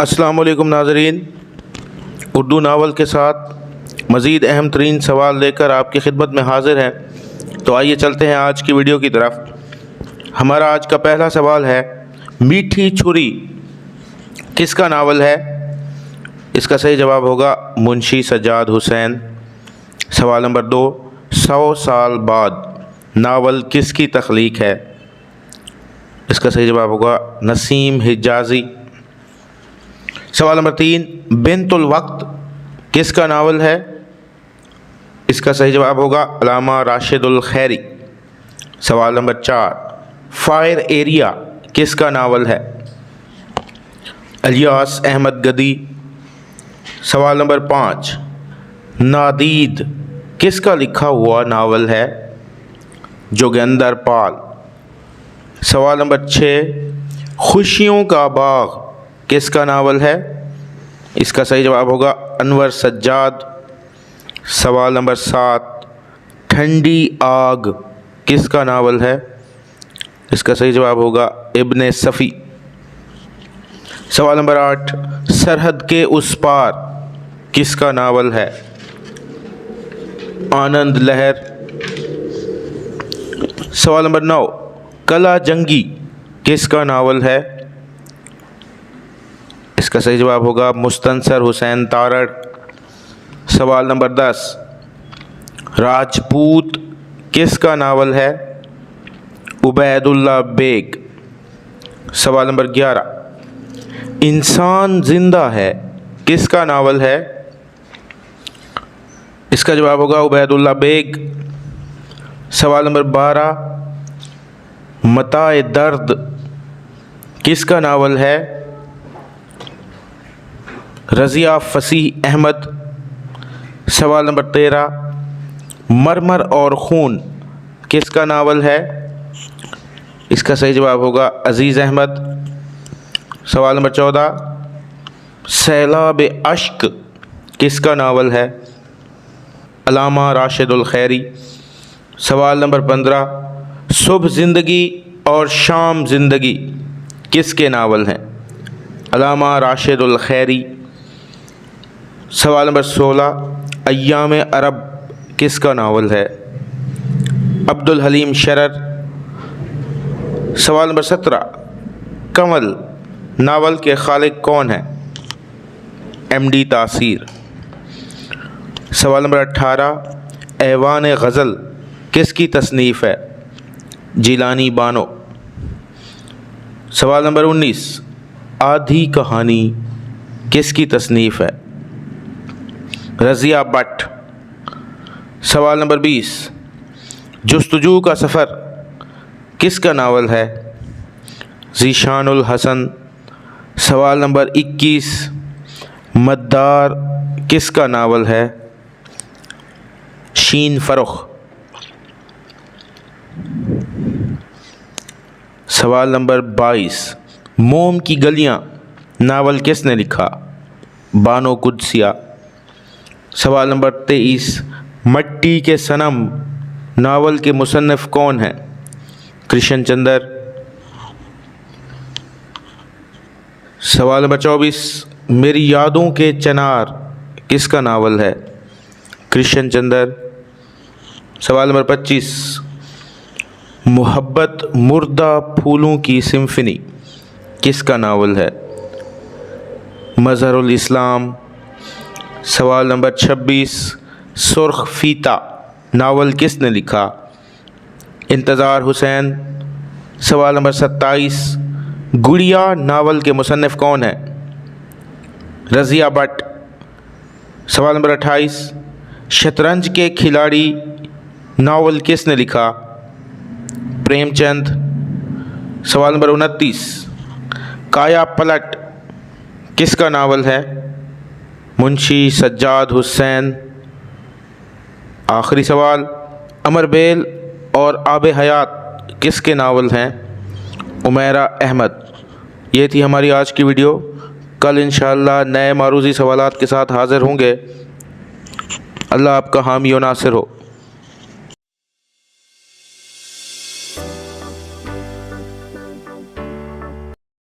السلام علیکم ناظرین، اردو ناول کے ساتھ مزید اہم ترین سوال لے کر آپ کی خدمت میں حاضر ہیں۔ تو آئیے چلتے ہیں آج کی ویڈیو کی طرف۔ ہمارا آج کا پہلا سوال ہے، میٹھی چھری کس کا ناول ہے؟ اس کا صحیح جواب ہوگا منشی سجاد حسین۔ سوال نمبر 2، 100 سال بعد ناول کس کی تخلیق ہے؟ اس کا صحیح جواب ہوگا نسیم حجازی۔ سوال نمبر 3، بنت الوقت کس کا ناول ہے؟ اس کا صحیح جواب ہوگا علامہ راشد الخیری۔ سوال نمبر 4، فائر ایریا کس کا ناول ہے؟ الیاس احمد گدی۔ سوال نمبر 5، نادید کس کا لکھا ہوا ناول ہے؟ جوگندر پال۔ سوال نمبر 6، خوشیوں کا باغ کس کا ناول ہے؟ اس کا صحیح جواب ہوگا انور سجاد۔ سوال نمبر 7، ٹھنڈی آگ کس کا ناول ہے؟ اس کا صحیح جواب ہوگا ابن صفی۔ سوال نمبر 8، سرحد کے اس پار کس کا ناول ہے؟ آنند لہر۔ سوال نمبر 9، کلا جنگی کس کا ناول ہے؟ اس کا صحیح جواب ہوگا مستنصر حسین تارڑ۔ سوال نمبر 10، راجپوت کس کا ناول ہے؟ عبید اللہ بیگ۔ سوال نمبر 11، انسان زندہ ہے کس کا ناول ہے؟ اس کا جواب ہوگا عبید اللہ بیگ۔ سوال نمبر 12، متاع درد کس کا ناول ہے؟ رضیہ فصیح احمد۔ سوال نمبر 13، مرمر اور خون کس کا ناول ہے؟ اس کا صحیح جواب ہوگا عزیز احمد۔ سوال نمبر 14، سیلاب اشک کس کا ناول ہے؟ علامہ راشد الخیری۔ سوال نمبر 15، صبح زندگی اور شام زندگی کس کے ناول ہیں؟ علامہ راشد الخیری۔ سوال نمبر 16، ایام عرب کس کا ناول ہے؟ عبدالحلیم شرر۔ سوال نمبر 17، کنول ناول کے خالق کون ہیں؟ ایم ڈی تاثیر۔ سوال نمبر 18، ایوان غزل کس کی تصنیف ہے؟ جیلانی بانو۔ سوال نمبر 19، آدھی کہانی کس کی تصنیف ہے؟ رضیہ بٹ۔ سوال نمبر 20، جستجو کا سفر کس کا ناول ہے؟ ذیشان الحسن۔ سوال نمبر 21، مدار کس کا ناول ہے؟ شین فرخ۔ سوال نمبر 22، موم کی گلیاں ناول کس نے لکھا؟ بانو قدسیہ۔ سوال نمبر 23، مٹی کے صنم ناول کے مصنف کون ہیں؟ کرشن چندر۔ سوال نمبر 24، میری یادوں کے چنار کس کا ناول ہے؟ کرشن چندر۔ سوال نمبر 25، محبت مردہ پھولوں کی سمفنی کس کا ناول ہے؟ مظہر الاسلام۔ سوال نمبر 26، سرخ فیتا ناول کس نے لکھا؟ انتظار حسین۔ سوال نمبر 27، گڑیا ناول کے مصنف کون ہیں؟ رضیہ بٹ۔ سوال نمبر 28، شطرنج کے کھلاڑی ناول کس نے لکھا؟ پریم چند۔ سوال نمبر 29، کایا پلٹ کس کا ناول ہے؟ منشی سجاد حسین۔ آخری سوال، امر بیل اور آب حیات کس کے ناول ہیں؟ عمیرہ احمد۔ یہ تھی ہماری آج کی ویڈیو۔ کل انشاءاللہ نئے معروضی سوالات کے ساتھ حاضر ہوں گے۔ اللہ آپ کا حامی و ناصر ہو۔